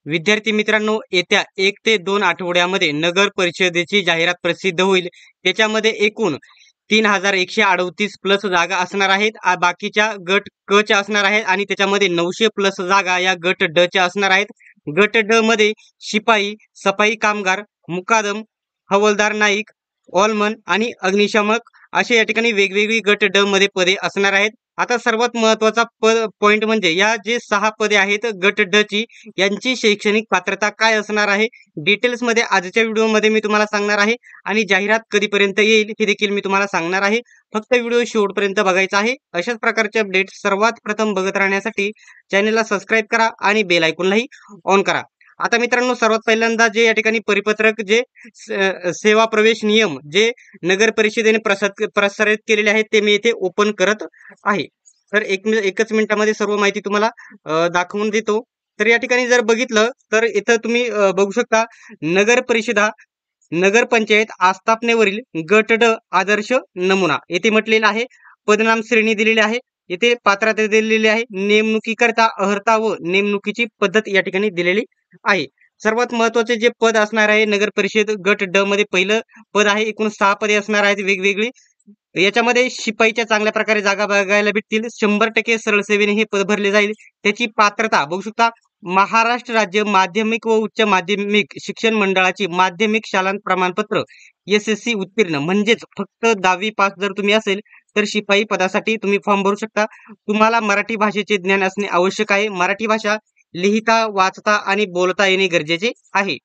विद्यार्थी मित्रांनो, येत्या 1 ते 2 आठवड्यामध्ये नगर परिषदेची जाहिरात प्रसिद्ध होईल. त्याच्यामध्ये एकूण 3138 प्लस जागा असणार आहेत. बाकीच्या गट क च्या असणार आहेत आणि त्याच्यामध्ये 900 प्लस जागा या गट ड च्या असणार आहेत. गट ड मध्ये शिपाई, सफाई कामगार, मुकादम, हवालदार नाईक, ऑलमन आणि अग्निशामक असे या ठिकाणी वेगवेगळी गट ड मध्ये पदे असणार आहेत. आता सर्वात महत्वाचा पॉइंट म्हणजे या जे 6 पदे आहेत गट ड ची, यांची शैक्षणिक पात्रता काय असणार आहे, डिटेल्स मध्ये आजच्या व्हिडिओमध्ये मी तुम्हाला सांगणार आहे आणि जाहिरात कधीपर्यंत येईल हे देखील मी तुम्हाला सांगणार आहे. फक्त व्हिडिओ शेवटपर्यंत बघायचा आहे. अशाच प्रकारचे अपडेट सर्वात प्रथम बघत राहण्यासाठी चॅनलला सबस्क्राईब करा आणि बेल आयकॉनलाही ऑन करा. आता मित्रांनो, सर्वात पहिल्यांदा जे या ठिकाणी परिपत्रक जे सेवा प्रवेश नियम जे नगर परिषदेने प्रसारित केलेले आहेत ते मी इथे ओपन करत आहे. तर एकच मिनिटामध्ये सर्व माहिती तुम्हाला दाखवून देतो. तर या ठिकाणी जर बघितलं तर इथं तुम्ही बघू शकता, नगर परिषदा नगरपंचायत आस्थापनेवरील गट ड आदर्श नमुना येथे म्हटलेला आहे. पदनाम श्रेणी दिलेली आहे. येथे पात्रता दिलेली आहे. नेमणुकीकरता अर्हता व नेमणुकीची पद्धत या ठिकाणी दिलेली आहे. सर्वात महत्वाचे जे पद असणार आहे नगर परिषद गट ड मध्ये पहिलं पद आहे. एकूण 6 पदे असणार आहेत वेगवेगळी. याच्यामध्ये शिपाईच्या चांगल्या प्रकारे जागा बघायला भेटतील. 100% सरळ सेवेने हे पद भरले जाईल. त्याची पात्रता बघू शकता, महाराष्ट्र राज्य माध्यमिक व उच्च माध्यमिक शिक्षण मंडळाची माध्यमिक शालांत प्रमाणपत्र SSC उत्तीर्ण, म्हणजेच फक्त 10वी पास जर तुम्ही असेल तर शिपाई पदासाठी तुम्ही फॉर्म भरू शकता. तुम्हाला मराठी भाषेचे ज्ञान असणे आवश्यक आहे. मराठी भाषा लिहिता, वाचता आणि बोलता येणे गरजेचे आहे.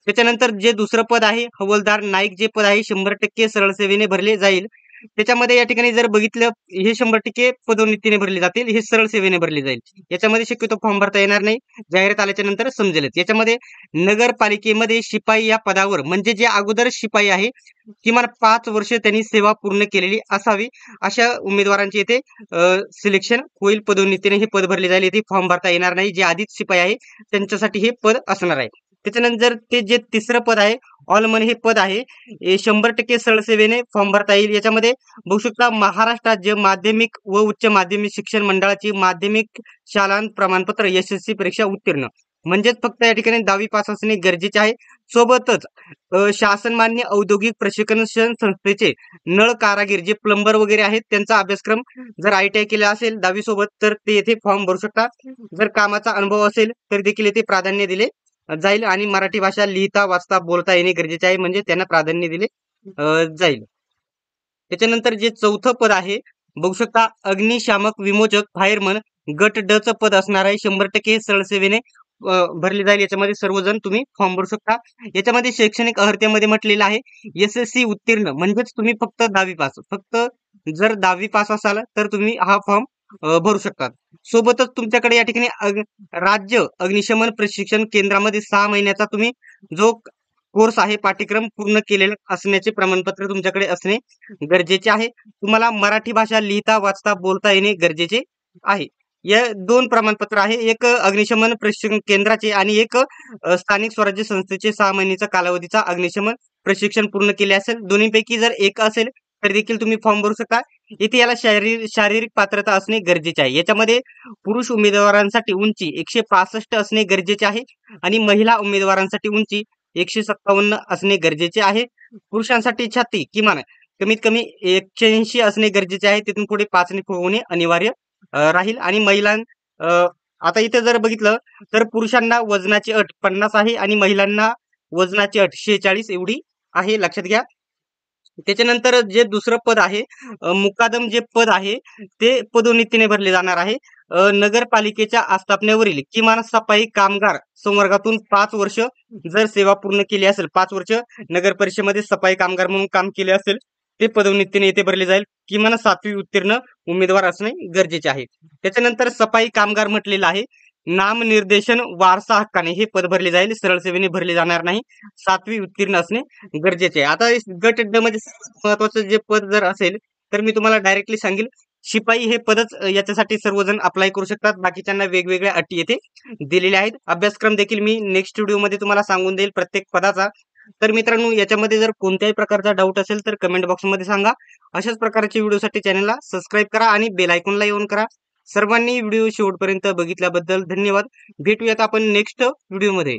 त्याच्यानंतर जे दुसरं पद आहे हवालदार नाईक, जे पद आहे 100% सरळ सेवेने भरले जाईल. त्याच्यामध्ये या ठिकाणी जर बघितलं, हे 100% पदोन्नतीने भरले जातील, हे सरळ सेवेने भरले जाईल. याच्यामध्ये शक्यतो फॉर्म भरता येणार नाही, जाहिरात आल्याच्या नंतर समजेलच. याच्यामध्ये नगरपालिकेमध्ये शिपाई या पदावर, म्हणजे जे अगोदर शिपाई आहे किमान 5 वर्ष त्यांनी सेवा पूर्ण केलेली असावी, अशा उमेदवारांचे येथे सिलेक्शन होईल. पदोन्नतीने हे पद भरले जाईल. येथे फॉर्म भरता येणार नाही. जे आधीच शिपाई आहे त्यांच्यासाठी हे पद असणार आहे. त्याच्यानंतर ते जे तिसरं पद आहे ऑलमन, हे पद आहे 100% सरळ सेवेने फॉर्म भरता येईल. याच्यामध्ये बघू शकता, महाराष्ट्र राज्य माध्यमिक व उच्च माध्यमिक शिक्षण मंडळाची माध्यमिक शालांत प्रमाणपत्र SSC परीक्षा उत्तीर्ण, म्हणजेच फक्त या ठिकाणी 10वी पास असणे गरजेचे आहे. सोबतच शासनमान्य औद्योगिक प्रशिक्षण संस्थेचे नळ कारागीर, जे प्लंबर वगैरे आहेत, त्यांचा अभ्यासक्रम जर ITI केला असेल 10वी सोबत तर ते येथे फॉर्म भरू शकतात. जर कामाचा अनुभव असेल तर देखील येथे प्राधान्य दिले जाईल आणि मराठी भाषा लिहिता, वाचता, बोलता येणे गरजेचे आहे, म्हणजे त्यांना प्राधान्य दिले जाईल. त्याच्यानंतर जे चौथं पद आहे बघू शकता, अग्निशामक विमोचक फायरमन, गट ड चं पद असणार आहे. 100% सरळ सेवेने भरले जाईल. याच्यामध्ये सर्वजण तुम्ही फॉर्म भरू शकता. याच्यामध्ये शैक्षणिक अर्हतेमध्ये म्हटलेलं आहे SSC उत्तीर्ण, म्हणजेच तुम्ही फक्त 10वी पास, फक्त जर 10वी पास असाल तर तुम्ही हा फॉर्म भरू शकतात. सोबतच तुमच्याकडे या ठिकाणी राज्य अग्निशमन प्रशिक्षण केंद्रामध्ये 6 महिन्याचा तुम्ही जो कोर्स आहे, पाठ्यक्रम पूर्ण केलेला असण्याचे प्रमाणपत्र तुमच्याकडे असणे गरजेचे आहे. तुम्हाला मराठी भाषा लिहिता, वाचता, बोलता येणे गरजेचे आहे. या 2 प्रमाणपत्र आहे, एक अग्निशमन प्रशिक्षण केंद्राचे आणि एक स्थानिक स्वराज्य संस्थेचे 6 महिन्याचा कालावधीचा अग्निशमन प्रशिक्षण पूर्ण केले असेल. दोन्हीपैकी जर एक असेल तर देखील तुम्ही फॉर्म भरू शकता. इथे याला शारीरिक पात्रता असणे गरजेचे आहे. याच्यामध्ये पुरुष उमेदवारांसाठी उंची 165 असणे गरजेचे आहे आणि महिला उमेदवारांसाठी उंची 157 असणे गरजेचे आहे. पुरुषांसाठी छाती किमान कमीत कमी 180 असणे गरजेचे आहे. तिथून पुढे 5 होणे अनिवार्य राहील. आणि आता इथे जर बघितलं तर पुरुषांना वजनाची अट 50 आहे आणि महिलांना वजनाची अट 46 एवढी आहे, लक्षात घ्या. त्याच्यानंतर जे दुसरं पद आहे मुकादम, जे पद आहे ते पदोन्नतीने भरले जाणार आहे. नगरपालिकेच्या आस्थापनेवरील किमान सफाई कामगार संवर्गातून 5 वर्ष जर सेवा पूर्ण केली असेल, 5 वर्ष नगर परिषदेमध्ये सफाई कामगार म्हणून काम केले असेल, ते पदोन्नतीने येथे भरले जाईल. किमान 7वी उत्तीर्ण उमेदवार असणे गरजेचे आहे. त्याच्यानंतर सफाई कामगार म्हटलेलं आहे नामनिर्देशन वारसा हक्काने हे पद भरले जाईल, सरळ सेवेने भरले जाणार नाही. 7वी उत्तीर्ण असणे गरजेचे आहे. आता गट ड मध्ये महत्वाचं जे पद जर असेल तर मी तुम्हाला डायरेक्टली सांगेल, शिपाई हे पदच याच्यासाठी सर्वजण अप्लाय करू शकतात. बाकीच्यांना वेगवेगळ्या अटी येथे दिलेल्या आहेत. अभ्यासक्रम देखील मी नेक्स्ट व्हिडिओमध्ये तुम्हाला सांगून देईल प्रत्येक पदाचा. तर मित्रांनो, याच्यामध्ये जर कोणत्याही प्रकारचा डाऊट असेल तर कमेंट बॉक्समध्ये सांगा. अशाच प्रकारच्या व्हिडिओसाठी चॅनलला सबस्क्राईब करा आणि बेल आयकॉनला ऑन करा. सर्वांनी व्हिडिओ शेवटपर्यंत बघितल्याबद्दल धन्यवाद. भेटूयात आपण नेक्स्ट व्हिडिओमध्ये.